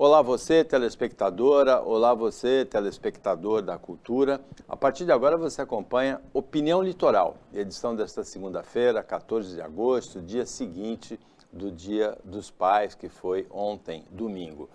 Olá você, telespectadora, olá você, telespectador da cultura. A partir de agora você acompanha Opinião Litoral, edição desta segunda-feira, 14 de agosto, dia seguinte do Dia dos Pais, que foi ontem, domingo.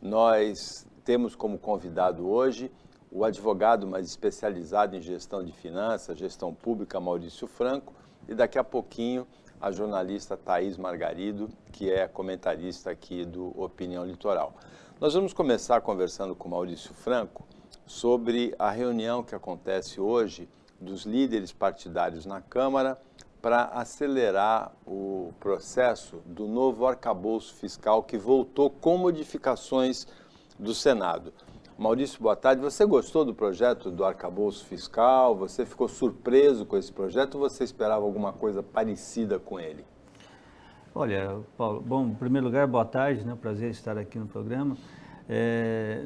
Nós temos como convidado hoje o advogado mais especializado em gestão de finanças, gestão pública, Maurício Franco, e daqui a pouquinho a jornalista Thaís Margarido, que é comentarista aqui do Opinião Litoral. Nós vamos começar conversando com Maurício Franco sobre a reunião que acontece hoje dos líderes partidários na Câmara para acelerar o processo do novo arcabouço fiscal que voltou com modificações do Senado. Maurício, boa tarde. Você gostou do projeto do arcabouço fiscal? Você ficou surpreso com esse projeto ou você esperava alguma coisa parecida com ele? Olha, Paulo, bom, em primeiro lugar, boa tarde, né? Prazer estar aqui no programa.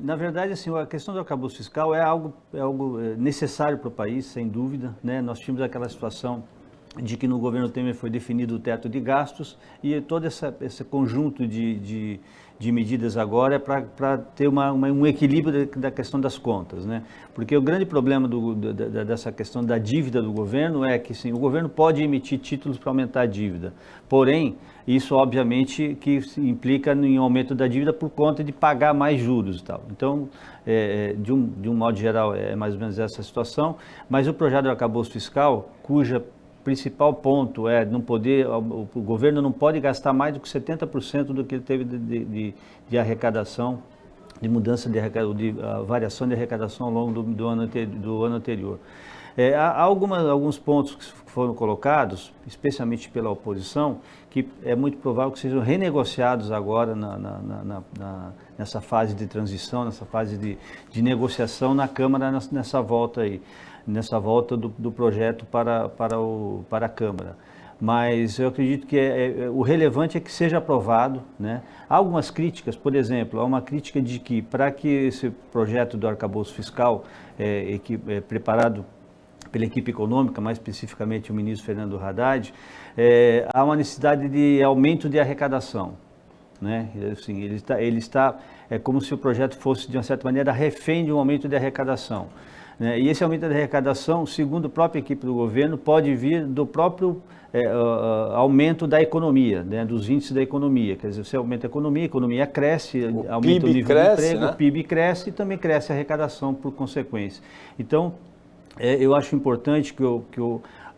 Na verdade, assim, a questão do arcabouço fiscal é algo necessário para o país, sem dúvida, né? Nós tínhamos aquela situação de que no governo Temer foi definido o teto de gastos e todo esse conjunto de medidas agora é para ter um equilíbrio da questão das contas, né? Porque o grande problema dessa questão da dívida do governo é que, sim, o governo pode emitir títulos para aumentar a dívida, porém, isso obviamente que implica em aumento da dívida por conta de pagar mais juros e tal. Então, de um modo geral, é mais ou menos essa situação, mas o projeto do arcabouço fiscal, cuja principal ponto é o governo não pode gastar mais do que 70% do que ele teve de arrecadação, de mudança de variação de arrecadação ao longo do ano anterior. Há alguns pontos que foram colocados, especialmente pela oposição, que é muito provável que sejam renegociados agora nessa fase de transição, nessa fase de negociação na Câmara, nessa volta aí. Nessa volta do projeto para a Câmara. Mas eu acredito que o relevante é que seja aprovado, né? Há algumas críticas, por exemplo, há uma crítica de que para que esse projeto do arcabouço fiscal, preparado pela equipe econômica, mais especificamente o ministro Fernando Haddad, há uma necessidade de aumento de arrecadação, né? Assim, ele está como se o projeto fosse, de uma certa maneira, refém de um aumento de arrecadação. E esse aumento de arrecadação, segundo a própria equipe do governo, pode vir do próprio aumento da economia, né, dos índices da economia. Quer dizer, você aumenta a economia cresce, aumenta o nível de emprego, né? O PIB cresce e também cresce a arrecadação por consequência. Então, eu acho importante que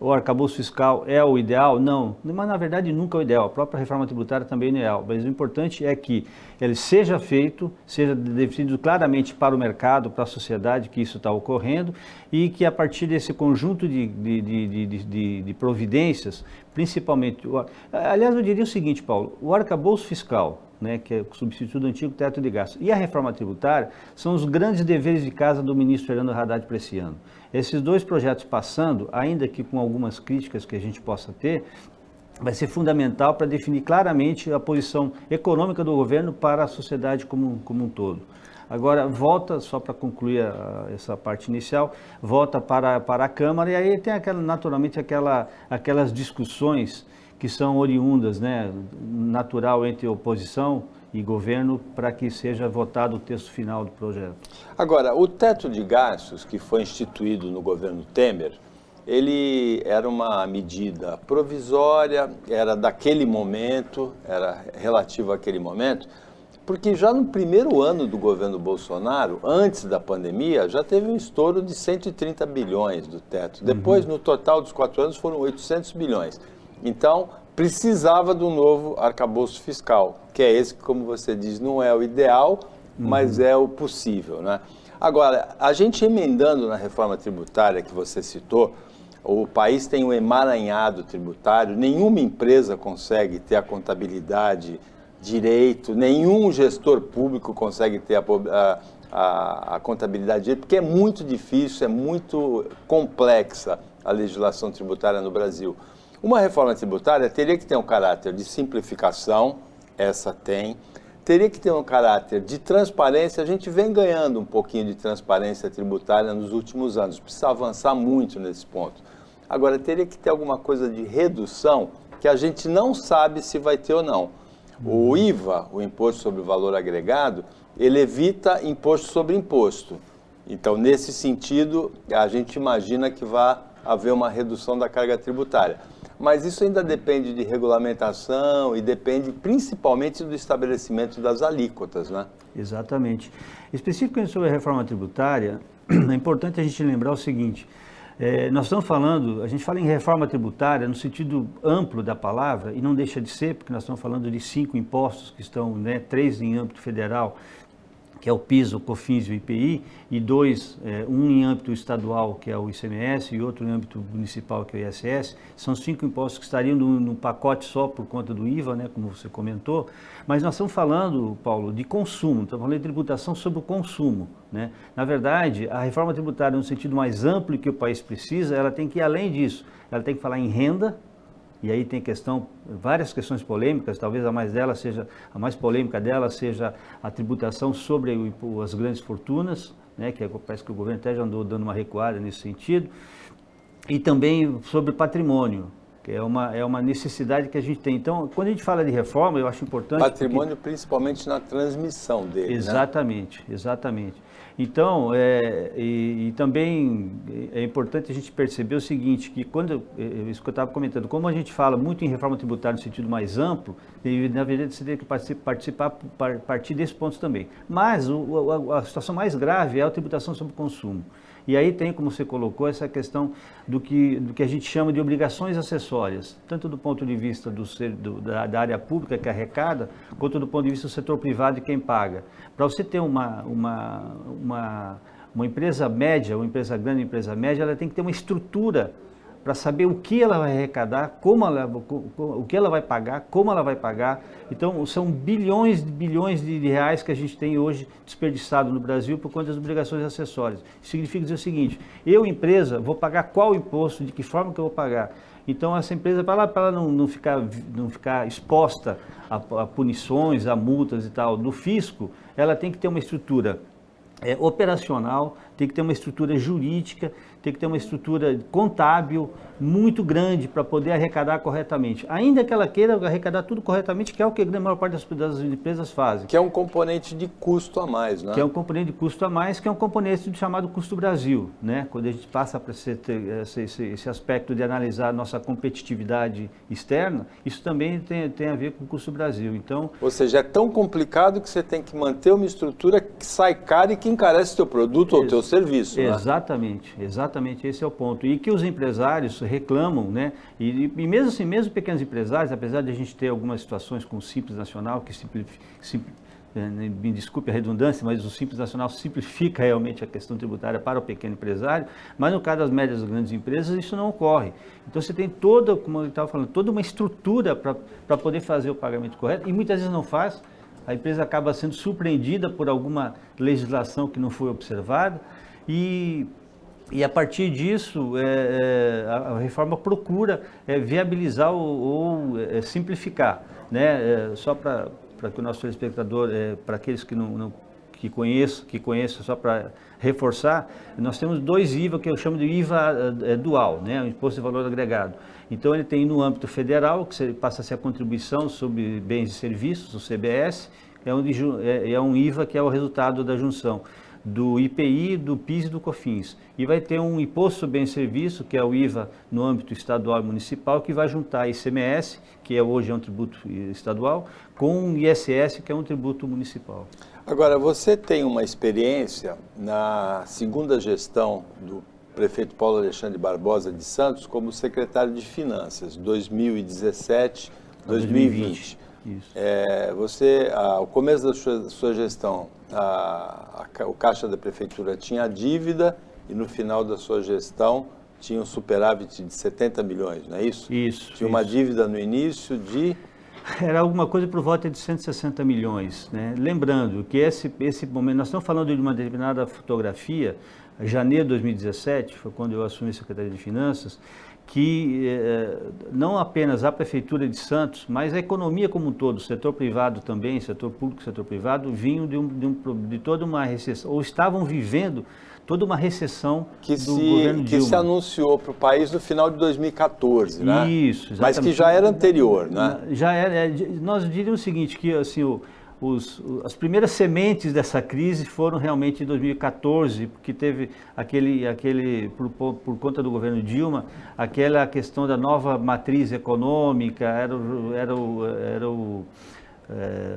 o arcabouço fiscal é o ideal? Não, mas na verdade nunca é o ideal. A própria reforma tributária também não é ideal. Mas o importante é que ele seja feito, seja definido claramente para o mercado, para a sociedade que isso está ocorrendo e que a partir desse conjunto de providências, principalmente... Aliás, eu diria o seguinte, Paulo, o arcabouço fiscal, né, que é o substituto do antigo teto de gastos, e a reforma tributária são os grandes deveres de casa do ministro Fernando Haddad para esse ano. Esses dois projetos passando, ainda que com algumas críticas que a gente possa ter, vai ser fundamental para definir claramente a posição econômica do governo para a sociedade como um todo. Agora, volta, só para concluir essa parte inicial, volta para a Câmara e aí tem naturalmente aquelas discussões que são oriundas, né, natural entre oposição e governo para que seja votado o texto final do projeto. Agora, o teto de gastos que foi instituído no governo Temer, ele era uma medida provisória, era daquele momento, era relativo àquele momento, porque já no primeiro ano do governo Bolsonaro, antes da pandemia, já teve um estouro de 130 bilhões do teto. Depois, no total dos 4 anos, foram 800 bilhões. Então, precisava do novo arcabouço fiscal, que é esse que, como você diz, não é o ideal, mas é o possível, né? Agora, a gente emendando na reforma tributária que você citou, o país tem um emaranhado tributário, nenhuma empresa consegue ter a contabilidade direito, nenhum gestor público consegue ter a contabilidade direito, porque é muito difícil, é muito complexa a legislação tributária no Brasil. Uma reforma tributária teria que ter um caráter de simplificação, essa tem, teria que ter um caráter de transparência, a gente vem ganhando um pouquinho de transparência tributária nos últimos anos, precisa avançar muito nesse ponto. Agora, teria que ter alguma coisa de redução que a gente não sabe se vai ter ou não. O IVA, o Imposto sobre o Valor Agregado, ele evita imposto sobre imposto. Então, nesse sentido, a gente imagina que vai haver uma redução da carga tributária. Mas isso ainda depende de regulamentação e depende principalmente do estabelecimento das alíquotas, né? Exatamente. Especificamente sobre a reforma tributária, é importante a gente lembrar o seguinte, nós estamos falando, a gente fala em reforma tributária no sentido amplo da palavra, e não deixa de ser, porque nós estamos falando de 5 impostos que estão, 3 em âmbito federal, que é o PIS, o COFINS e o IPI, e 2, um em âmbito estadual, que é o ICMS, e outro em âmbito municipal, que é o ISS. São 5 impostos que estariam num pacote só por conta do IVA, como você comentou. Mas nós estamos falando, Paulo, de consumo, estamos falando de tributação sobre o consumo, né? Na verdade, a reforma tributária, no sentido mais amplo que o país precisa, ela tem que ir além disso. Ela tem que falar em renda. E aí tem várias questões polêmicas, talvez a mais polêmica dela seja a tributação sobre as grandes fortunas, né, que parece que o governo até já andou dando uma recuada nesse sentido, e também sobre patrimônio, que é uma necessidade que a gente tem. Então, quando a gente fala de reforma, eu acho importante... Patrimônio principalmente na transmissão dele, exatamente, né? Exatamente. Então, e também é importante a gente perceber o seguinte, que isso que eu estava comentando, como a gente fala muito em reforma tributária no sentido mais amplo, na verdade você tem que partir desses pontos também. Mas a situação mais grave é a tributação sobre o consumo. E aí tem, como você colocou, essa questão do que a gente chama de obrigações acessórias, tanto do ponto de vista da área pública que arrecada, quanto do ponto de vista do setor privado e quem paga. Para você ter uma empresa média, uma empresa grande, uma empresa média, ela tem que ter uma estrutura para saber o que ela vai arrecadar, o que ela vai pagar, como ela vai pagar. Então, são bilhões de reais que a gente tem hoje desperdiçado no Brasil por conta das obrigações acessórias. Isso significa dizer o seguinte, eu, empresa, vou pagar qual imposto, de que forma que eu vou pagar. Então, essa empresa, para ela não ficar exposta a punições, a multas e tal do fisco, ela tem que ter uma estrutura operacional, tem que ter uma estrutura jurídica, tem que ter uma estrutura contábil muito grande para poder arrecadar corretamente. Ainda que ela queira arrecadar tudo corretamente, que é o que a maior parte das empresas fazem. Que é um componente de custo a mais, né? Que é um componente de custo a mais, que é um componente chamado custo Brasil, né? Quando a gente passa para esse aspecto de analisar a nossa competitividade externa, isso também tem a ver com o custo Brasil. Então, ou seja, é tão complicado que você tem que manter uma estrutura que sai cara e que encarece o teu produto ou o teu serviço, né? Exatamente, esse é o ponto. E que os empresários reclamam, né? E mesmo assim, mesmo pequenos empresários, apesar de a gente ter algumas situações com o Simples Nacional, que me desculpe a redundância, mas o Simples Nacional simplifica realmente a questão tributária para o pequeno empresário, mas no caso das médias e grandes empresas isso não ocorre. Então você tem como eu estava falando, toda uma estrutura para poder fazer o pagamento correto e muitas vezes não faz. A empresa acaba sendo surpreendida por alguma legislação que não foi observada e a partir disso a reforma procura viabilizar ou simplificar, né? Só para que o nosso telespectador, para aqueles que conheçam, só para reforçar, nós temos 2 IVA que eu chamo de IVA dual, né? O Imposto de Valor Agregado. Então ele tem no âmbito federal, que passa a ser a contribuição sobre bens e serviços, o CBS, é um IVA que é o resultado da junção do IPI, do PIS e do COFINS. E vai ter um imposto sobre bem e serviço, que é o IVA no âmbito estadual e municipal, que vai juntar ICMS, que hoje é um tributo estadual, com o ISS, que é um tributo municipal. Agora, você tem uma experiência na segunda gestão do prefeito Paulo Alexandre Barbosa de Santos como secretário de Finanças, 2017, 2020. Isso. Ao começo da sua gestão, o caixa da prefeitura tinha dívida e no final da sua gestão tinha um superávit de 70 milhões, não é isso? Isso. Tinha uma dívida no início de... Era alguma coisa por volta de 160 milhões, né? Lembrando que esse momento, nós estamos falando de uma determinada fotografia, janeiro de 2017, foi quando eu assumi a Secretaria de Finanças, que não apenas a Prefeitura de Santos, mas a economia como um todo, o setor privado também, setor público, setor privado, vinham de toda uma recessão, ou estavam vivendo toda uma recessão do governo Dilma. Que se anunciou para o país no final de 2014, né? Isso, exatamente. Mas que já era anterior, né? Já era. Nós diríamos o seguinte, que assim, as primeiras sementes dessa crise foram realmente em 2014, porque teve por conta do governo Dilma, aquela questão da nova matriz econômica,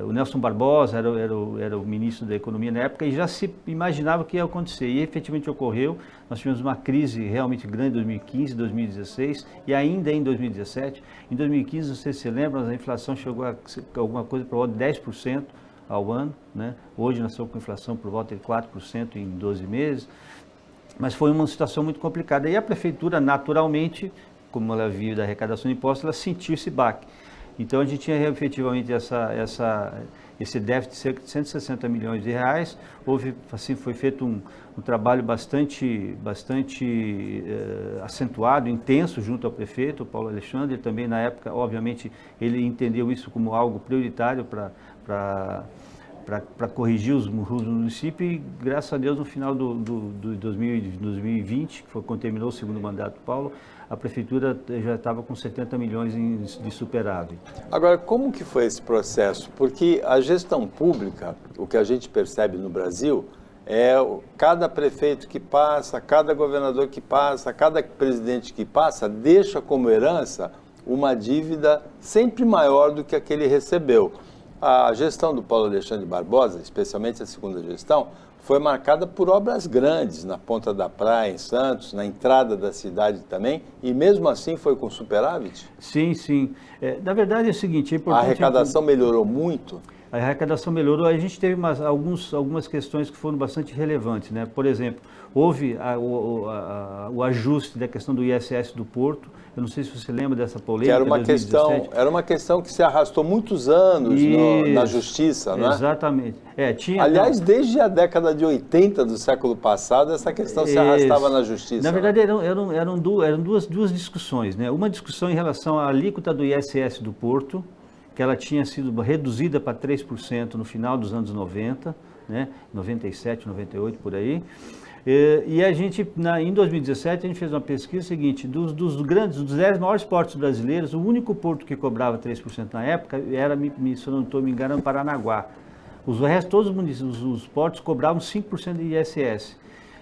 o Nelson Barbosa era o ministro da Economia na época, e já se imaginava que ia acontecer, e efetivamente ocorreu. Nós tivemos uma crise realmente grande em 2015, 2016 e ainda em 2017. Em 2015, vocês se lembram, a inflação chegou a alguma coisa por volta de 10% ao ano, né? Hoje nós estamos com inflação por volta de 4% em 12 meses, mas foi uma situação muito complicada. E a Prefeitura, naturalmente, como ela viu da arrecadação de impostos, ela sentiu esse baque. Então a gente tinha efetivamente esse déficit de cerca de 160 milhões de reais. Foi feito um trabalho bastante acentuado, intenso junto ao prefeito, o Paulo Alexandre. Ele também, na época, obviamente, ele entendeu isso como algo prioritário para corrigir os muros do município, e graças a Deus no final de 2020, que foi quando terminou o segundo mandato do Paulo, a Prefeitura já estava com 70 milhões de superávit. Agora, como que foi esse processo? Porque a gestão pública, o que a gente percebe no Brasil, é cada prefeito que passa, cada governador que passa, cada presidente que passa, deixa como herança uma dívida sempre maior do que a que ele recebeu. A gestão do Paulo Alexandre Barbosa, especialmente a segunda gestão, foi marcada por obras grandes na Ponta da Praia, em Santos, na entrada da cidade também, e mesmo assim foi com superávit? Sim, sim. Na verdade é o seguinte... A arrecadação melhorou muito? A arrecadação melhorou. A gente teve algumas questões que foram bastante relevantes, né? Por exemplo, houve o ajuste da questão do ISS do Porto. Eu não sei se você lembra dessa polêmica. Que era uma questão que se arrastou muitos anos na justiça, não é? Exatamente. Aliás, desde a década de 80 do século passado, essa questão se arrastava na justiça. Na verdade, eram duas discussões, né? Uma discussão em relação à alíquota do ISS do Porto, que ela tinha sido reduzida para 3% no final dos anos 90, né? 97, 98, por aí. E a gente, em 2017, a gente fez uma pesquisa seguinte: dos 10 maiores portos brasileiros, o único porto que cobrava 3% na época era, se eu não estou me enganando, Paranaguá. Os restos, todos os portos cobravam 5% de ISS.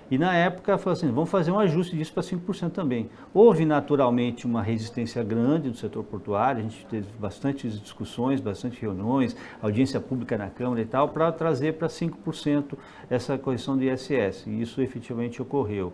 E na época, falou assim, vamos fazer um ajuste disso para 5% também. Houve naturalmente uma resistência grande do setor portuário, a gente teve bastantes discussões, bastante reuniões, audiência pública na Câmara e tal, para trazer para 5% essa correção do ISS, e isso efetivamente ocorreu.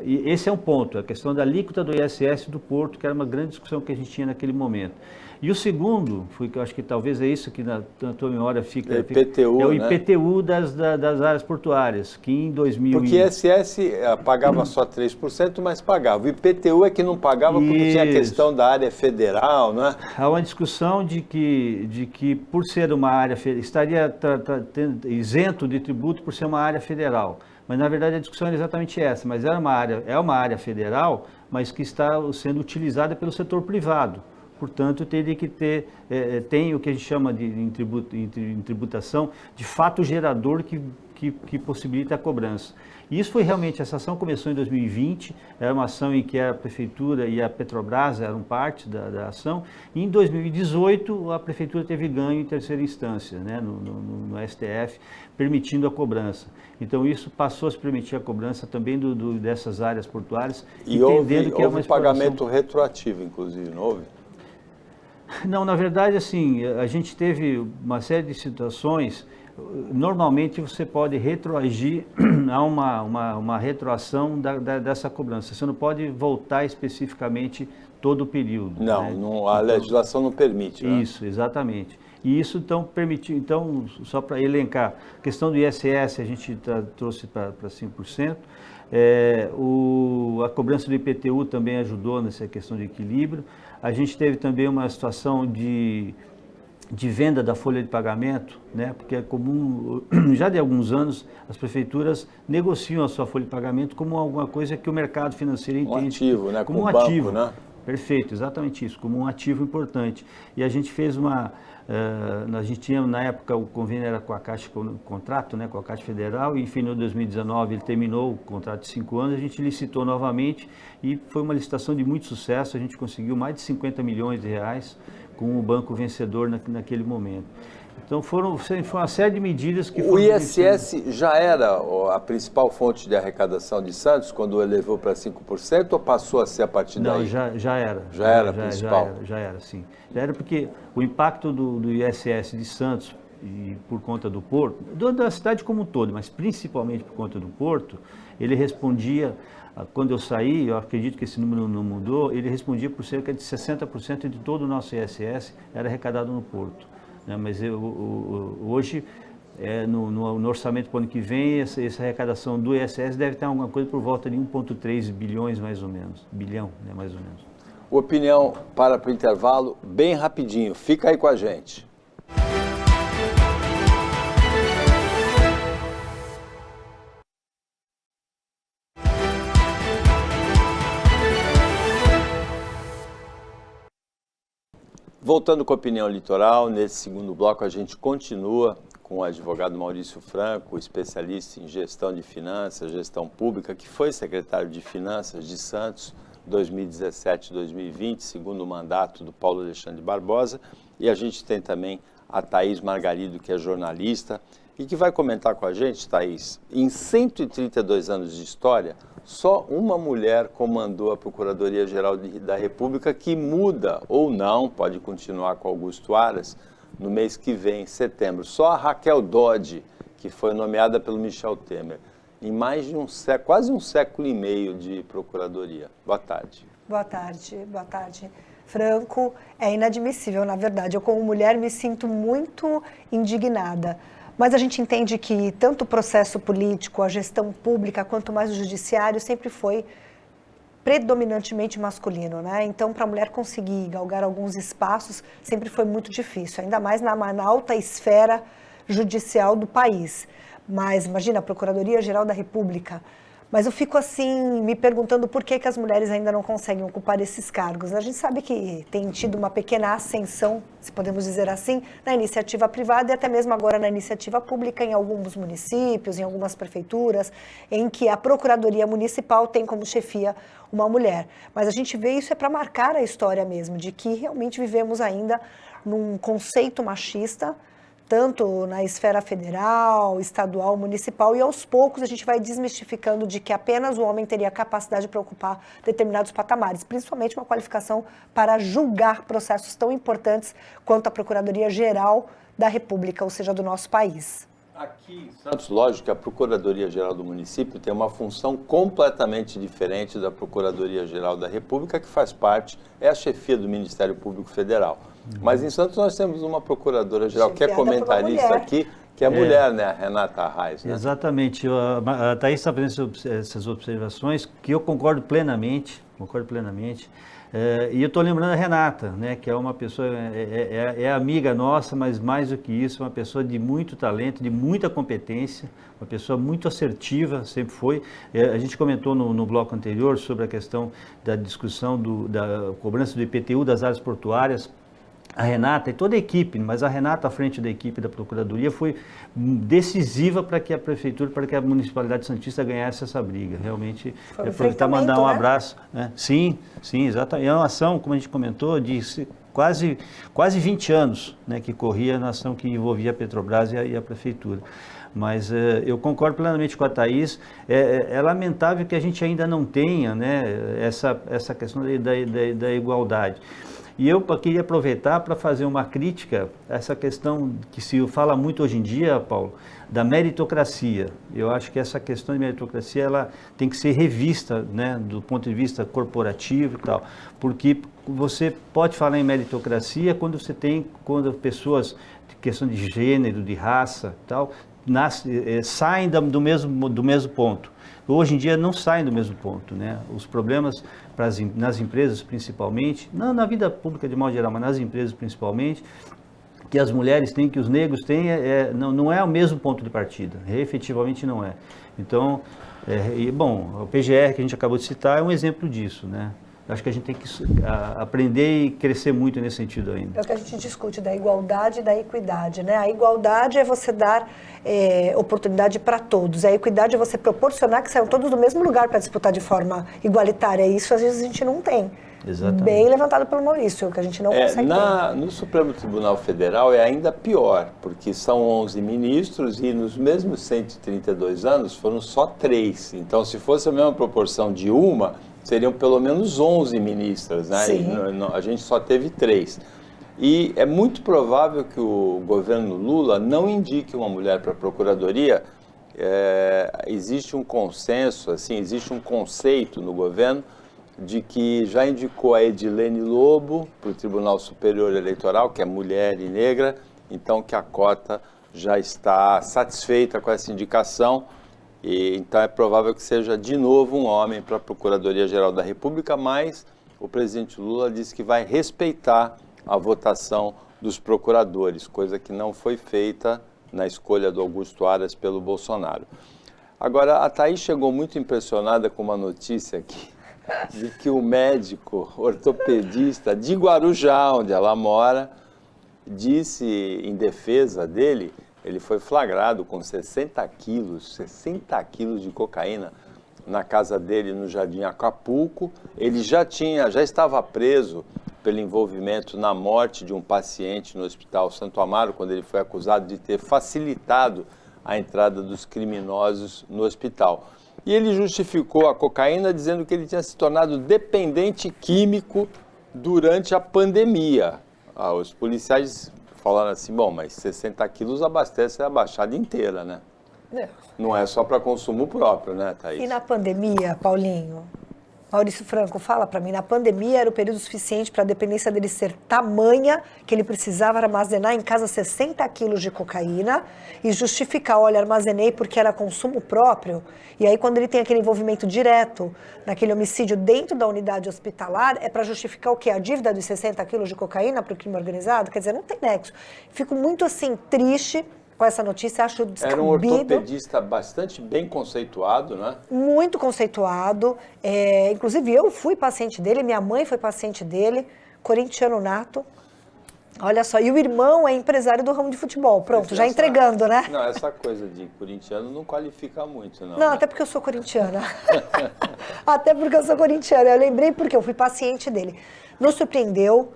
E esse é um ponto, a questão da alíquota do ISS do Porto, que era uma grande discussão que a gente tinha naquele momento. E o segundo, que eu acho que talvez é isso que na tua memória fica... É IPTU, é o IPTU, né? das áreas portuárias, que em 2000... Porque ISS pagava só 3%, mas pagava. O IPTU é que não pagava porque tinha a questão da área federal, não é? Há uma discussão de que por ser uma área... estaria isento de tributo por ser uma área federal. Mas, na verdade, a discussão era exatamente essa. Mas é uma área federal, mas que está sendo utilizada pelo setor privado. Portanto, teria que ter, tem o que a gente chama em tributação de fato gerador que possibilita a cobrança. E isso foi realmente, essa ação começou em 2020, era uma ação em que a Prefeitura e a Petrobras eram parte da ação, e em 2018 a Prefeitura teve ganho em terceira instância, né, no STF, permitindo a cobrança. Então isso passou a se permitir a cobrança também dessas áreas portuárias, e entendendo que é uma pagamento retroativo, inclusive, não houve? Não, na verdade, assim, a gente teve uma série de situações. Normalmente você pode retroagir a uma retroação dessa cobrança. Você não pode voltar especificamente todo o período. Não, né? A legislação não permite. Né? Isso, exatamente. E isso então permitiu, então, só para elencar, a questão do ISS a gente trouxe para 5%. A cobrança do IPTU também ajudou nessa questão de equilíbrio. A gente teve também uma situação de de venda da folha de pagamento, né? Porque é comum, já de alguns anos, as prefeituras negociam a sua folha de pagamento como alguma coisa que o mercado financeiro entende. Um ativo, né? Como um banco, ativo, né? Perfeito, exatamente isso, como um ativo importante. E a gente fez a gente tinha na época o convênio era com a Caixa, com o contrato, né, com a Caixa Federal, e em final de 2019 ele terminou o contrato de 5 anos, a gente licitou novamente e foi uma licitação de muito sucesso, a gente conseguiu mais de 50 milhões de reais com o banco vencedor naquele momento. Então foi uma série de medidas que foram... O ISS já era a principal fonte de arrecadação de Santos quando elevou para 5% ou passou a ser a partir daí? Não, já era. Já era a principal? Já era, sim. Já era porque o impacto do ISS de Santos, e por conta do porto, da cidade como um todo, mas principalmente por conta do porto, ele respondia, quando eu saí, eu acredito que esse número não mudou, ele respondia por cerca de 60% de todo o nosso ISS era arrecadado no porto. Mas hoje, no orçamento para o ano que vem, essa arrecadação do ISS deve ter alguma coisa por volta de 1,3 bilhões mais ou menos, bilhão, né, mais ou menos. Opinião para o intervalo, bem rapidinho, fica aí com a gente. Voltando com a opinião litoral, nesse segundo bloco a gente continua com o advogado Maurício Franco, especialista em gestão de finanças, gestão pública, que foi secretário de Finanças de Santos 2017-2020, segundo o mandato do Paulo Alexandre Barbosa, e a gente tem também a Thaís Margarido, que é jornalista, e que vai comentar com a gente, Thaís, em 132 anos de história, só uma mulher comandou a Procuradoria-Geral da República, que muda ou não, pode continuar com Augusto Aras, no mês que vem, em setembro. Só a Raquel Dodge, que foi nomeada pelo Michel Temer, em mais de quase um século e meio de Procuradoria. Boa tarde. Boa tarde. Franco, é inadmissível, na verdade. Eu, como mulher, me sinto muito indignada. Mas a gente entende que tanto o processo político, a gestão pública, quanto mais o judiciário, sempre foi predominantemente masculino, né? Então, para a mulher conseguir galgar alguns espaços, sempre foi muito difícil, ainda mais na alta esfera judicial do país. Mas, imagina, a Procuradoria-Geral da República. Mas eu fico assim, me perguntando por que as mulheres ainda não conseguem ocupar esses cargos. A gente sabe que tem tido uma pequena ascensão, se podemos dizer assim, na iniciativa privada e até mesmo agora na iniciativa pública em alguns municípios, em algumas prefeituras, em que a Procuradoria Municipal tem como chefia uma mulher. Mas a gente vê isso é para marcar a história mesmo, de que realmente vivemos ainda num conceito machista, tanto na esfera federal, estadual, municipal, e aos poucos a gente vai desmistificando de que apenas o homem teria capacidade para ocupar determinados patamares, principalmente uma qualificação para julgar processos tão importantes quanto a Procuradoria-Geral da República, ou seja, do nosso país. Aqui em Santos, lógico que a Procuradoria-Geral do município tem uma função completamente diferente da Procuradoria-Geral da República, que faz parte, é a chefia do Ministério Público Federal. Mas em Santos nós temos uma Procuradora-Geral, que é comentarista aqui, que é mulher, né? A Renata Arraes, né? Exatamente. A Thaís está fazendo essas observações que eu concordo plenamente. E eu estou lembrando a Renata, né, que é uma pessoa, é amiga nossa, mas mais do que isso, uma pessoa de muito talento, de muita competência, uma pessoa muito assertiva, sempre foi. A gente comentou no bloco anterior sobre a questão da discussão da cobrança do IPTU das áreas portuárias. A Renata e toda a equipe, mas a Renata à frente da equipe da Procuradoria foi decisiva para que a Prefeitura, para que a Municipalidade Santista ganhasse essa briga. Realmente, aproveitar e mandar um abraço. Né? Sim, exatamente. É uma ação, como a gente comentou, de quase 20 anos, né, que corria na ação que envolvia a Petrobras e a Prefeitura. Mas eu concordo plenamente com a Thaís. É lamentável que a gente ainda não tenha, né, essa questão da igualdade. E eu queria aproveitar para fazer uma crítica a essa questão que se fala muito hoje em dia, Paulo, da meritocracia. Eu acho que essa questão de meritocracia ela tem que ser revista, né, do ponto de vista corporativo e tal, porque você pode falar em meritocracia quando pessoas de questão de gênero, de raça e tal, saem do mesmo ponto. Hoje em dia não saem do mesmo ponto, né? Os problemas nas empresas principalmente, não na vida pública de modo geral, mas nas empresas principalmente, que as mulheres têm, que os negros têm, não é o mesmo ponto de partida, efetivamente não é. Então, o PGR que a gente acabou de citar é um exemplo disso, né? Acho que a gente tem que aprender e crescer muito nesse sentido ainda. É o que a gente discute da igualdade e da equidade, né? A igualdade é você dar oportunidade para todos. A equidade é você proporcionar que saiam todos do mesmo lugar para disputar de forma igualitária. Isso às vezes a gente não tem. Exatamente. Bem levantado pelo Maurício, que a gente não consegue ter. No Supremo Tribunal Federal é ainda pior, porque são 11 ministros e nos mesmos 132 anos foram só 3. Então, se fosse a mesma proporção de uma, seriam pelo menos 11 ministras, né? Sim. A gente só teve 3. E é muito provável que o governo Lula não indique uma mulher para a Procuradoria. Existe um consenso, assim, existe um conceito no governo de que já indicou a Edilene Lobo para o Tribunal Superior Eleitoral, que é mulher e negra, então que a cota já está satisfeita com essa indicação, e então é provável que seja de novo um homem para a Procuradoria-Geral da República, mas o presidente Lula disse que vai respeitar a votação dos procuradores, coisa que não foi feita na escolha do Augusto Aras pelo Bolsonaro. Agora, a Thaís chegou muito impressionada com uma notícia aqui, de que o médico ortopedista de Guarujá, onde ela mora, disse em defesa dele, ele foi flagrado com 60 quilos de cocaína na casa dele no Jardim Acapulco. Ele já estava preso pelo envolvimento na morte de um paciente no Hospital Santo Amaro, quando ele foi acusado de ter facilitado a entrada dos criminosos no hospital. E ele justificou a cocaína dizendo que ele tinha se tornado dependente químico durante a pandemia. Os policiais falaram assim, bom, mas 60 quilos abastece a Baixada inteira, né? Não é só para consumo próprio, né, Thaís? E na pandemia, Paulinho? Maurício Franco, fala para mim, na pandemia era o período suficiente para a dependência dele ser tamanha que ele precisava armazenar em casa 60 quilos de cocaína e justificar, olha, armazenei porque era consumo próprio. E aí quando ele tem aquele envolvimento direto naquele homicídio dentro da unidade hospitalar, é para justificar o quê? A dívida dos 60 quilos de cocaína para o crime organizado? Quer dizer, não tem nexo. Fico muito assim triste com essa notícia, acho descabido. Era um ortopedista bastante bem conceituado, né? Muito conceituado. Inclusive, eu fui paciente dele, minha mãe foi paciente dele, corintiano nato. Olha só, e o irmão é empresário do ramo de futebol. Pronto, já entregando, né? Não, essa coisa de corintiano não qualifica muito, não. Não, até porque eu sou corintiana. Até porque eu sou corintiana. Eu lembrei porque eu fui paciente dele. Nos surpreendeu.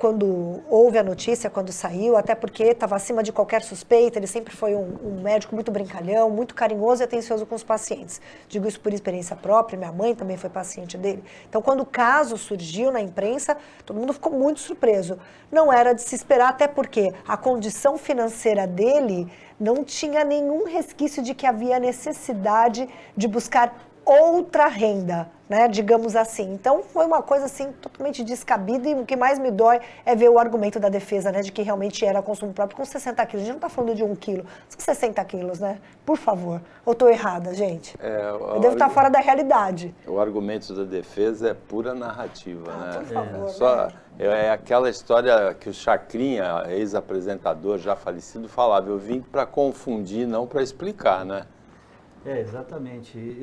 Quando houve a notícia, quando saiu, até porque estava acima de qualquer suspeita, ele sempre foi um médico muito brincalhão, muito carinhoso e atencioso com os pacientes. Digo isso por experiência própria, minha mãe também foi paciente dele. Então, quando o caso surgiu na imprensa, todo mundo ficou muito surpreso. Não era de se esperar, até porque a condição financeira dele não tinha nenhum resquício de que havia necessidade de buscar outra renda, né, digamos assim. Então, foi uma coisa, assim, totalmente descabida e o que mais me dói é ver o argumento da defesa, né, de que realmente era consumo próprio com 60 quilos. A gente não está falando de 1 quilo, são 60 quilos, né? Por favor. Ou estou errada, gente? Eu devo estar fora da realidade. O argumento da defesa é pura narrativa, né? Por favor, É aquela história que o Chacrinha, ex-apresentador já falecido, falava, eu vim para confundir, não para explicar, né? Exatamente.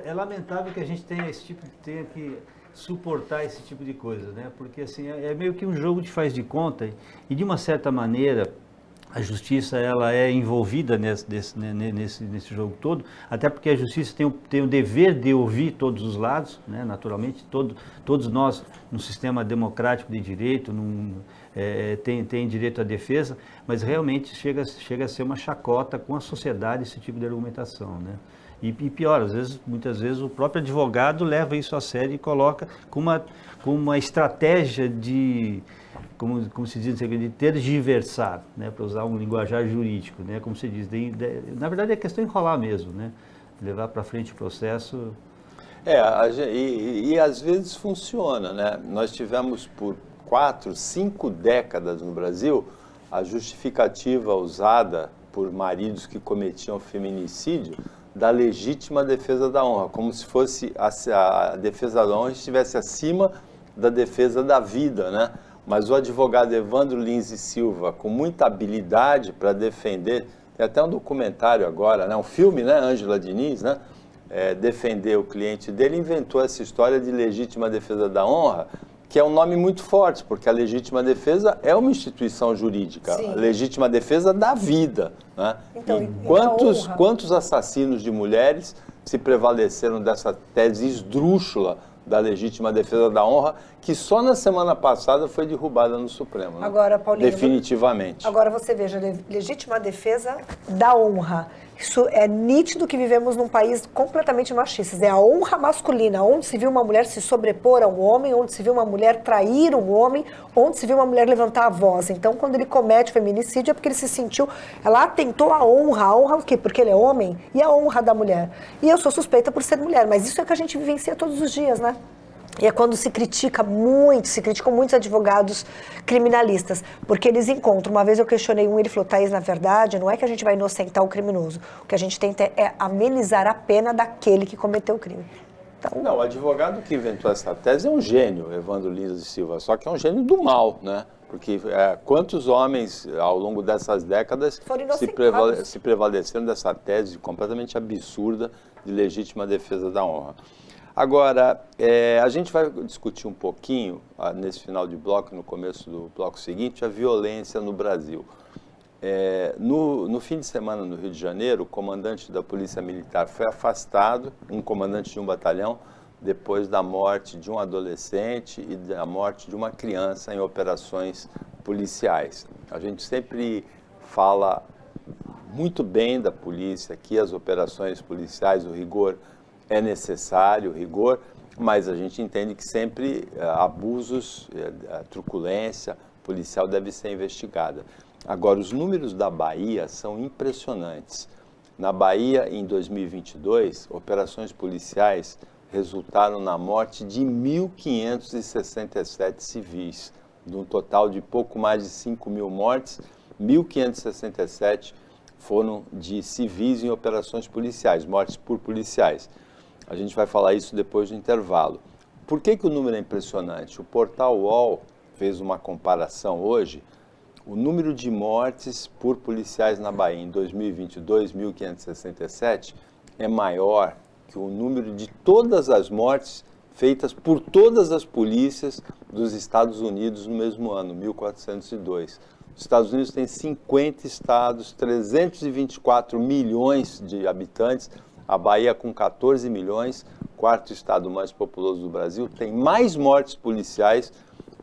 É lamentável que a gente tenha que suportar esse tipo de coisa, né? Porque assim, é meio que um jogo de faz de conta e de uma certa maneira a justiça ela é envolvida nesse jogo todo, até porque a justiça tem o dever de ouvir todos os lados, né? Naturalmente, todos nós, no sistema democrático de direito, tem direito à defesa, mas realmente chega a ser uma chacota com a sociedade esse tipo de argumentação, né? E pior, muitas vezes o próprio advogado leva isso a sério e coloca com uma estratégia de, como se diz, de tergiversar, né? Para usar um linguajar jurídico, né? Como se diz, na verdade é questão de enrolar mesmo, né? Levar para frente o processo. E às vezes funciona, né? Nós tivemos por 4, 5 décadas no Brasil a justificativa usada por maridos que cometiam feminicídio da legítima defesa da honra, como se fosse a defesa da honra estivesse acima da defesa da vida, né? mas o advogado Evandro Lins e Silva, com muita habilidade para defender, tem até um documentário agora, né? Um filme, né? Ângela Diniz, né? Defender o cliente dele, inventou essa história de legítima defesa da honra, que é um nome muito forte, porque a legítima defesa é uma instituição jurídica, Sim. a legítima defesa da vida, né? Então, e honra. quantos assassinos de mulheres se prevaleceram dessa tese esdrúxula da legítima defesa da honra, que só na semana passada foi derrubada no Supremo, né? Agora, Paulinho, definitivamente. Agora você veja, legítima defesa da honra. Isso é nítido que vivemos num país completamente machista. É a honra masculina, onde se viu uma mulher se sobrepor a um homem, onde se viu uma mulher trair um homem, onde se viu uma mulher levantar a voz. Então, quando ele comete feminicídio, é porque ele se sentiu... Ela atentou a honra o quê? Porque ele é homem, e a honra da mulher. E eu sou suspeita por ser mulher, mas isso é que a gente vivencia todos os dias, né? E é quando se criticam muitos advogados criminalistas, porque eles encontram, uma vez eu questionei ele falou, Thaís, na verdade, não é que a gente vai inocentar o criminoso, o que a gente tenta é amenizar a pena daquele que cometeu o crime. Então... Não, o advogado que inventou essa tese é um gênio, Evandro Lins e Silva, só que é um gênio do mal, né? Porque quantos homens, ao longo dessas décadas, se prevaleceram dessa tese completamente absurda de legítima defesa da honra. Agora, a gente vai discutir um pouquinho, nesse final de bloco, no começo do bloco seguinte, a violência no Brasil. No fim de semana, no Rio de Janeiro, o comandante da Polícia Militar foi afastado, um comandante de um batalhão, depois da morte de um adolescente e da morte de uma criança em operações policiais. A gente sempre fala muito bem da polícia, que as operações policiais, o rigor é necessário, rigor, mas a gente entende que sempre abusos, truculência policial deve ser investigada. Agora, os números da Bahia são impressionantes. Na Bahia, em 2022, operações policiais resultaram na morte de 1.567 civis. De um total de pouco mais de 5.000 mortes, 1.567 foram de civis em operações policiais, mortes por policiais. A gente vai falar isso depois do intervalo. Por que o número é impressionante? O portal UOL fez uma comparação hoje. O número de mortes por policiais na Bahia em 2022, 1.567, é maior que o número de todas as mortes feitas por todas as polícias dos Estados Unidos no mesmo ano, 1402. Os Estados Unidos têm 50 estados, 324 milhões de habitantes. A Bahia, com 14 milhões, quarto estado mais populoso do Brasil, tem mais mortes policiais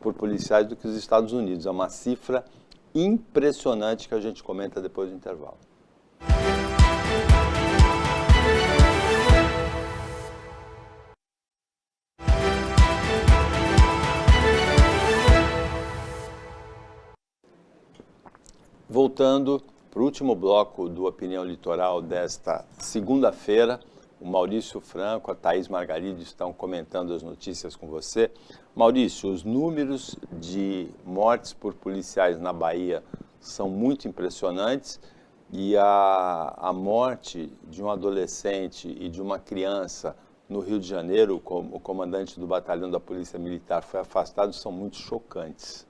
por policiais do que os Estados Unidos. É uma cifra impressionante que a gente comenta depois do intervalo. Voltando para o último bloco do Opinião Litoral desta segunda-feira, o Maurício Franco, a Thaís Margarido estão comentando as notícias com você. Maurício, os números de mortes por policiais na Bahia são muito impressionantes e a morte de um adolescente e de uma criança no Rio de Janeiro, o comandante do batalhão da Polícia Militar foi afastado, são muito chocantes.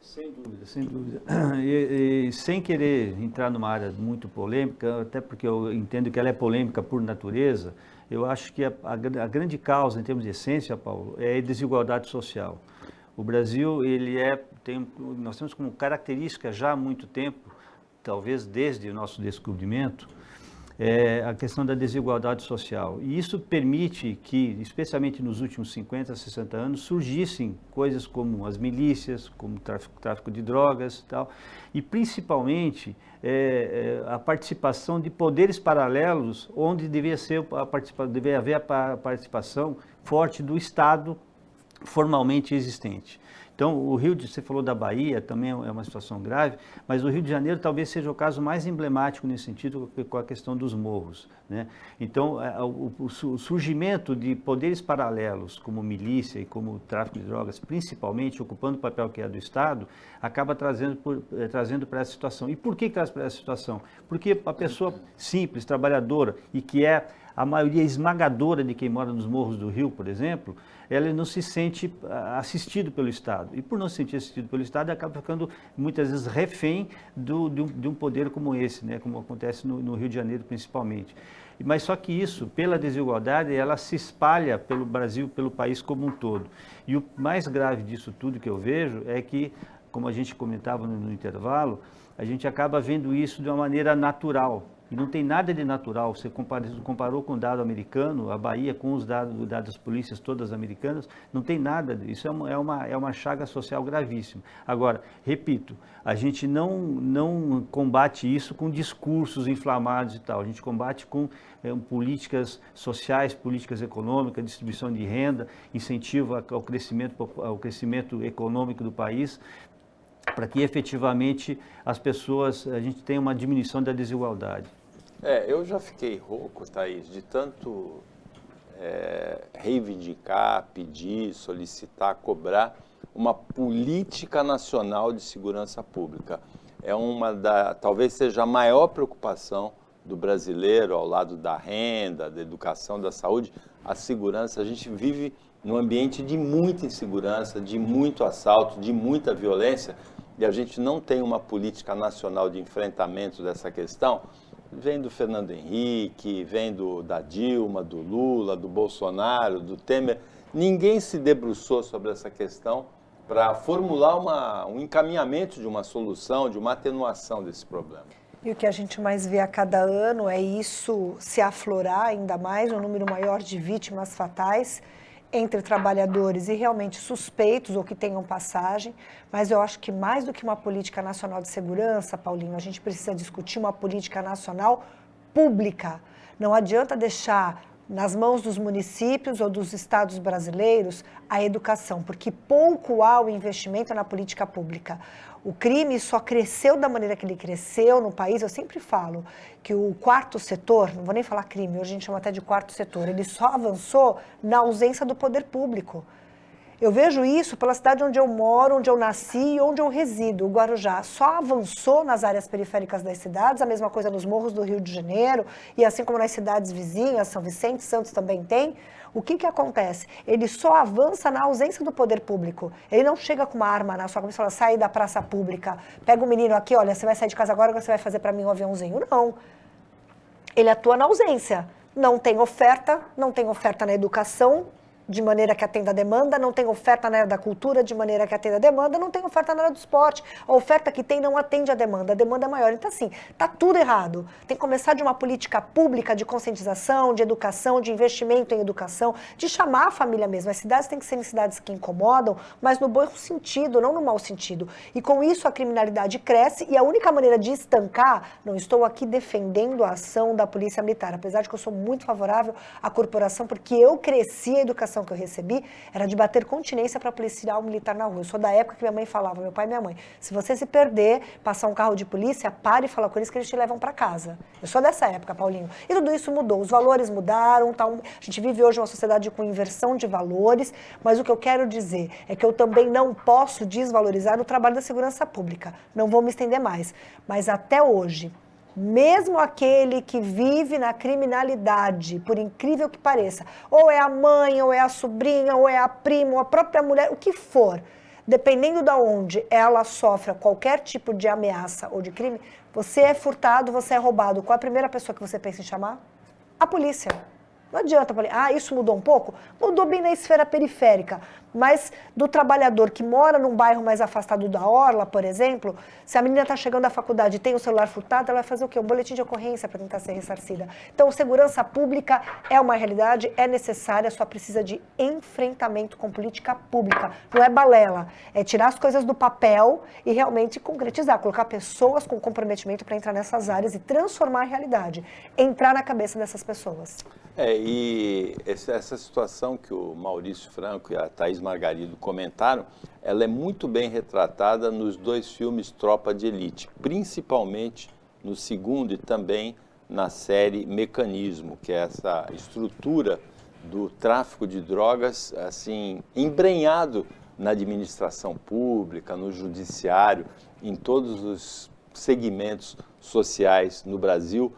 Sem dúvida, sem dúvida. E sem querer entrar numa área muito polêmica, até porque eu entendo que ela é polêmica por natureza, eu acho que a grande causa, em termos de essência, Paulo, é a desigualdade social. O Brasil, nós temos como característica já há muito tempo, talvez desde o nosso descobrimento, a questão da desigualdade social. E isso permite que, especialmente nos últimos 50, 60 anos, surgissem coisas como as milícias, como tráfico de drogas e tal, e principalmente a participação de poderes paralelos, onde devia haver a participação forte do Estado formalmente existente. Então, você falou da Bahia, também é uma situação grave, mas o Rio de Janeiro talvez seja o caso mais emblemático nesse sentido com a questão dos morros, né? Então, o surgimento de poderes paralelos, como milícia e como tráfico de drogas, principalmente ocupando o papel que é do Estado, acaba trazendo para essa situação. E por que traz para essa situação? Porque a pessoa simples, trabalhadora, e que é a maioria esmagadora de quem mora nos morros do Rio, por exemplo, ela não se sente assistido pelo Estado. E por não se sentir assistido pelo Estado, acaba ficando muitas vezes refém de um poder como esse, né? Como acontece no Rio de Janeiro principalmente. Mas só que isso, pela desigualdade, ela se espalha pelo Brasil, pelo país como um todo. E o mais grave disso tudo que eu vejo é que, como a gente comentava no intervalo, a gente acaba vendo isso de uma maneira natural. E não tem nada de natural. Você comparou com o dado americano, a Bahia com os dados das polícias todas americanas, não tem nada. Isso é uma chaga social gravíssima. Agora, repito, a gente não combate isso com discursos inflamados e tal. A gente combate com políticas sociais, políticas econômicas, distribuição de renda, incentivo ao crescimento econômico do país, para que efetivamente a gente tenha uma diminuição da desigualdade. Eu já fiquei rouco, Thaís, de tanto reivindicar, pedir, solicitar, cobrar uma política nacional de segurança pública. Talvez seja a maior preocupação do brasileiro, ao lado da renda, da educação, da saúde, a segurança. A gente vive num ambiente de muita insegurança, de muito assalto, de muita violência, e a gente não tem uma política nacional de enfrentamento dessa questão. Vem do Fernando Henrique, vem da Dilma, do Lula, do Bolsonaro, do Temer. Ninguém se debruçou sobre essa questão para formular um encaminhamento de uma solução, de uma atenuação desse problema. E o que a gente mais vê a cada ano é isso se aflorar ainda mais, um número maior de vítimas fatais entre trabalhadores e realmente suspeitos ou que tenham passagem, mas eu acho que mais do que uma política nacional de segurança, Paulinho, a gente precisa discutir uma política nacional pública. Não adianta deixar nas mãos dos municípios ou dos estados brasileiros a educação, porque pouco há o investimento na política pública. O crime só cresceu da maneira que ele cresceu no país. Eu sempre falo que o quarto setor, não vou nem falar crime, hoje a gente chama até de quarto setor, ele só avançou na ausência do poder público. Eu vejo isso pela cidade onde eu moro, onde eu nasci e onde eu resido, o Guarujá. Só avançou nas áreas periféricas das cidades, a mesma coisa nos morros do Rio de Janeiro, e assim como nas cidades vizinhas, São Vicente, Santos também tem. O que acontece? Ele só avança na ausência do poder público. Ele não chega com uma arma na sua cabeça e fala, sai da praça pública, pega o menino aqui, olha, você vai sair de casa agora, você vai fazer para mim um aviãozinho. Não. Ele atua na ausência. Não tem oferta na educação, de maneira que atenda a demanda, não tem oferta na área da cultura, de maneira que atenda a demanda, não tem oferta na área do esporte. A oferta que tem não atende a demanda é maior. Então, assim, está tudo errado. Tem que começar de uma política pública de conscientização, de educação, de investimento em educação, de chamar a família mesmo. As cidades têm que ser cidades que incomodam, mas no bom sentido, não no mau sentido. E com isso a criminalidade cresce e a única maneira de estancar, não estou aqui defendendo a ação da Polícia Militar, apesar de que eu sou muito favorável à corporação, porque eu cresci a educação que eu recebi era de bater continência para policial militar na rua. Eu sou da época que minha mãe falava, meu pai e minha mãe, se você se perder, passar um carro de polícia, pare e fala com eles que eles te levam para casa. Eu sou dessa época, Paulinho. E tudo isso mudou, os valores mudaram, a gente vive hoje uma sociedade com inversão de valores, mas o que eu quero dizer é que eu também não posso desvalorizar o trabalho da segurança pública. Não vou me estender mais, mas até hoje, mesmo aquele que vive na criminalidade, por incrível que pareça, ou é a mãe, ou é a sobrinha, ou é a prima, ou a própria mulher, o que for, dependendo de onde ela sofra qualquer tipo de ameaça ou de crime, você é furtado, você é roubado. Qual a primeira pessoa que você pensa em chamar? A polícia. Não adianta falar, isso mudou um pouco? Mudou bem na esfera periférica, mas do trabalhador que mora num bairro mais afastado da orla, por exemplo, se a menina está chegando à faculdade e tem o celular furtado, ela vai fazer o quê? Um boletim de ocorrência para tentar ser ressarcida. Então, segurança pública é uma realidade, é necessária, só precisa de enfrentamento com política pública. Não é balela, é tirar as coisas do papel e realmente concretizar, colocar pessoas com comprometimento para entrar nessas áreas e transformar a realidade, entrar na cabeça dessas pessoas. E essa situação que o Maurício Franco e a Thaís Margarido comentaram, ela é muito bem retratada nos dois filmes Tropa de Elite, principalmente no segundo e também na série Mecanismo, que é essa estrutura do tráfico de drogas, assim, embrenhado na administração pública, no judiciário, em todos os segmentos sociais no Brasil,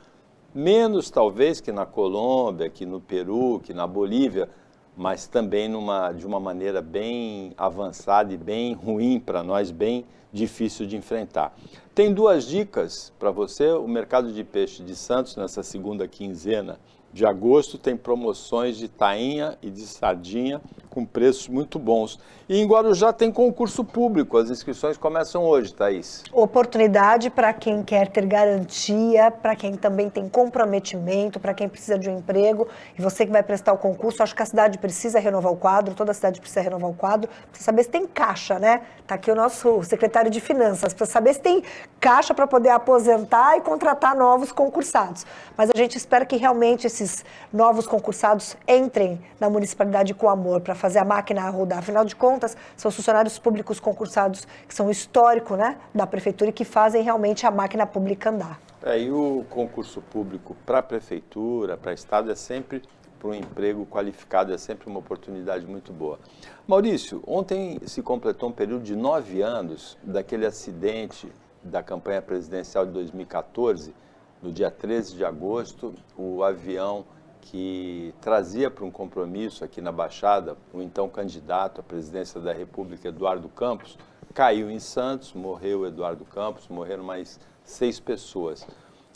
Menos, talvez, que na Colômbia, que no Peru, que na Bolívia, mas também de uma maneira bem avançada e bem ruim para nós, bem difícil de enfrentar. Tem 2 dicas para você. O mercado de peixe de Santos, nessa segunda quinzena de agosto, tem promoções de tainha e de sardinha com preços muito bons. E em Guarujá tem concurso público, as inscrições começam hoje, Thaís. Oportunidade para quem quer ter garantia, para quem também tem comprometimento, para quem precisa de um emprego. E você que vai prestar o concurso, acho que a cidade precisa renovar o quadro, toda a cidade precisa renovar o quadro. Precisa saber se tem caixa, né? Está aqui o nosso secretário de Finanças, precisa saber se tem caixa para poder aposentar e contratar novos concursados. Mas a gente espera que realmente esses novos concursados entrem na municipalidade com amor para fazer a máquina rodar. Afinal de contas, são os funcionários públicos concursados que são o histórico, né, da prefeitura e que fazem realmente a máquina pública andar. E o concurso público para a prefeitura, para o estado, é sempre para um emprego qualificado, é sempre uma oportunidade muito boa. Maurício, ontem se completou um período de 9 anos daquele acidente da campanha presidencial de 2014, no dia 13 de agosto, o avião que trazia para um compromisso aqui na Baixada o então candidato à presidência da República, Eduardo Campos, caiu em Santos, morreu Eduardo Campos, morreram mais 6 pessoas.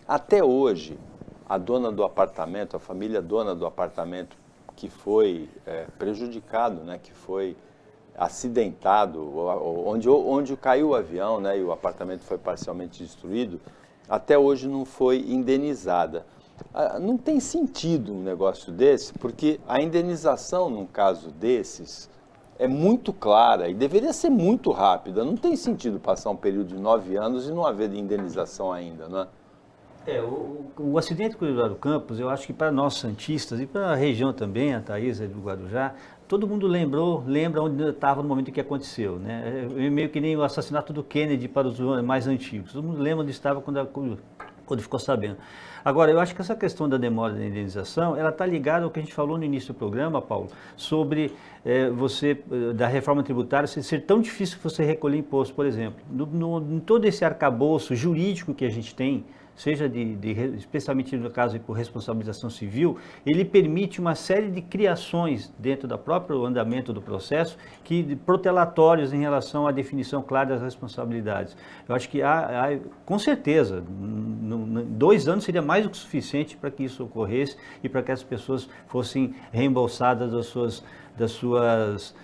Até hoje, a dona do apartamento, a família dona do apartamento que foi prejudicado, né, que foi acidentado, onde caiu o avião, né, e o apartamento foi parcialmente destruído, até hoje não foi indenizada. Não tem sentido um negócio desse, porque a indenização num caso desses é muito clara e deveria ser muito rápida. Não tem sentido passar um período de 9 anos e não haver indenização ainda, né? O acidente com o Eduardo Campos, eu acho que para nós santistas e para a região também, a Thaís do Guarujá, todo mundo lembra onde estava no momento em que aconteceu, né? É meio que nem o assassinato do Kennedy para os mais antigos. Todo mundo lembra onde estava quando ficou sabendo. Agora, eu acho que essa questão da demora da indenização, ela está ligada ao que a gente falou no início do programa, Paulo, sobre da reforma tributária ser tão difícil você recolher imposto, por exemplo. Em todo esse arcabouço jurídico que a gente tem, seja especialmente no caso por responsabilização civil, ele permite uma série de criações dentro do próprio andamento do processo, protelatórios em relação à definição clara das responsabilidades. Eu acho que com certeza, 2 anos seria mais do que suficiente para que isso ocorresse e para que as pessoas fossem reembolsadas das suas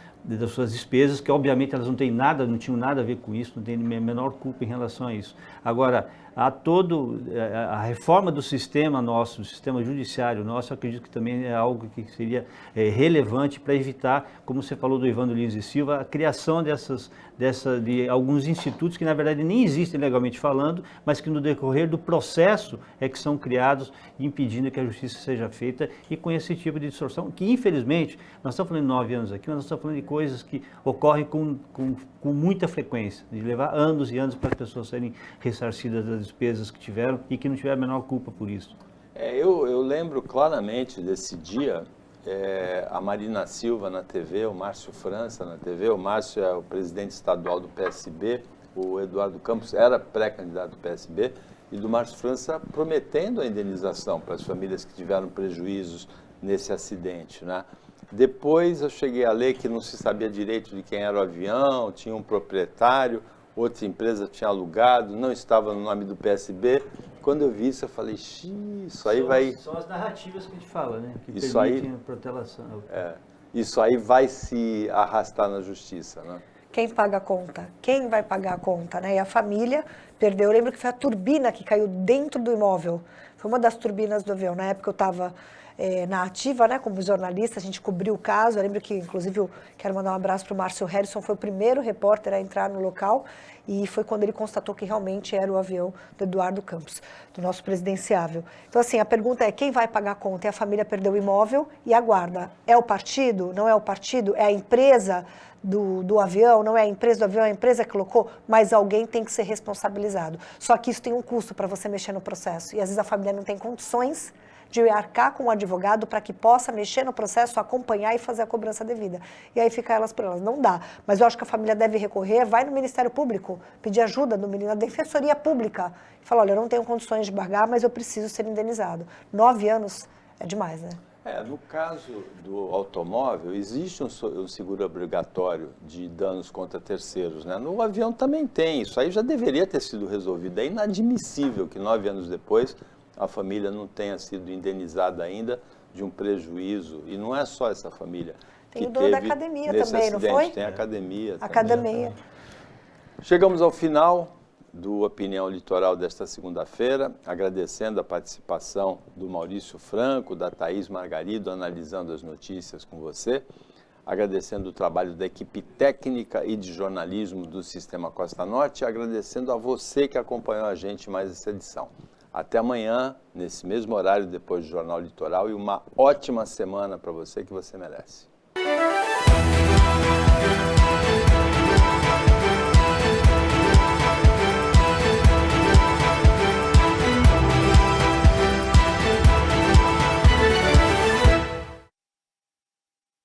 despesas, que obviamente elas não tinham nada a ver com isso, não tem a menor culpa em relação a isso. Agora, a reforma do sistema nosso, do sistema judiciário nosso, eu acredito que também é algo que seria relevante para evitar, como você falou do Evandro Lins e Silva, a criação de alguns institutos que na verdade nem existem legalmente falando, mas que no decorrer do processo é que são criados, impedindo que a justiça seja feita e com esse tipo de distorção, que infelizmente, nós estamos falando de 9 anos aqui, mas nós estamos falando de coisas que ocorrem com muita frequência, de levar anos e anos para as pessoas serem ressarcidas das despesas que tiveram e que não tiveram a menor culpa por isso. Eu lembro claramente desse dia, a Marina Silva na TV, o Márcio França na TV, o Márcio é o presidente estadual do PSB, o Eduardo Campos era pré-candidato do PSB, e do Márcio França prometendo a indenização para as famílias que tiveram prejuízos nesse acidente, né? Depois eu cheguei a ler que não se sabia direito de quem era o avião, tinha um proprietário, outra empresa tinha alugado, não estava no nome do PSB. Quando eu vi isso, eu falei, isso aí vai... São as narrativas que a gente fala, né? Que isso permitem aí, a protelação. Isso aí vai se arrastar na justiça, né? Quem paga a conta? Quem vai pagar a conta, né? E a família perdeu. Eu lembro que foi a turbina que caiu dentro do imóvel. Foi uma das turbinas do avião. Na época eu estava na ativa, né, como jornalista, a gente cobriu o caso. Eu lembro que, inclusive, eu quero mandar um abraço para o Márcio Harrison, foi o primeiro repórter a entrar no local e foi quando ele constatou que realmente era o avião do Eduardo Campos, do nosso presidenciável. Então, assim, a pergunta é quem vai pagar a conta? E a família perdeu o imóvel e aguarda. É o partido? Não é o partido? É a empresa do avião? Não é a empresa do avião? É a empresa que colocou? Mas alguém tem que ser responsabilizado. Só que isso tem um custo para você mexer no processo. E às vezes a família não tem condições de arcar com o advogado para que possa mexer no processo, acompanhar e fazer a cobrança devida. E aí fica elas por elas. Não dá. Mas eu acho que a família deve recorrer, vai no Ministério Público, pedir ajuda na Defensoria Pública. E falar, olha, eu não tenho condições de pagar, mas eu preciso ser indenizado. 9 anos é demais, né? No caso do automóvel, existe um seguro obrigatório de danos contra terceiros, né? No avião também tem, isso aí já deveria ter sido resolvido. É inadmissível que 9 anos depois a família não tenha sido indenizada ainda de um prejuízo. E não é só essa família. Tem o dono da academia também, não foi? Tem a academia. Academia. Chegamos ao final do Opinião Litoral desta segunda-feira, agradecendo a participação do Maurício Franco, da Thaís Margarido, analisando as notícias com você, agradecendo o trabalho da equipe técnica e de jornalismo do Sistema Costa Norte, e agradecendo a você que acompanhou a gente em mais essa edição. Até amanhã, nesse mesmo horário, depois do Jornal Litoral, e uma ótima semana para você que você merece.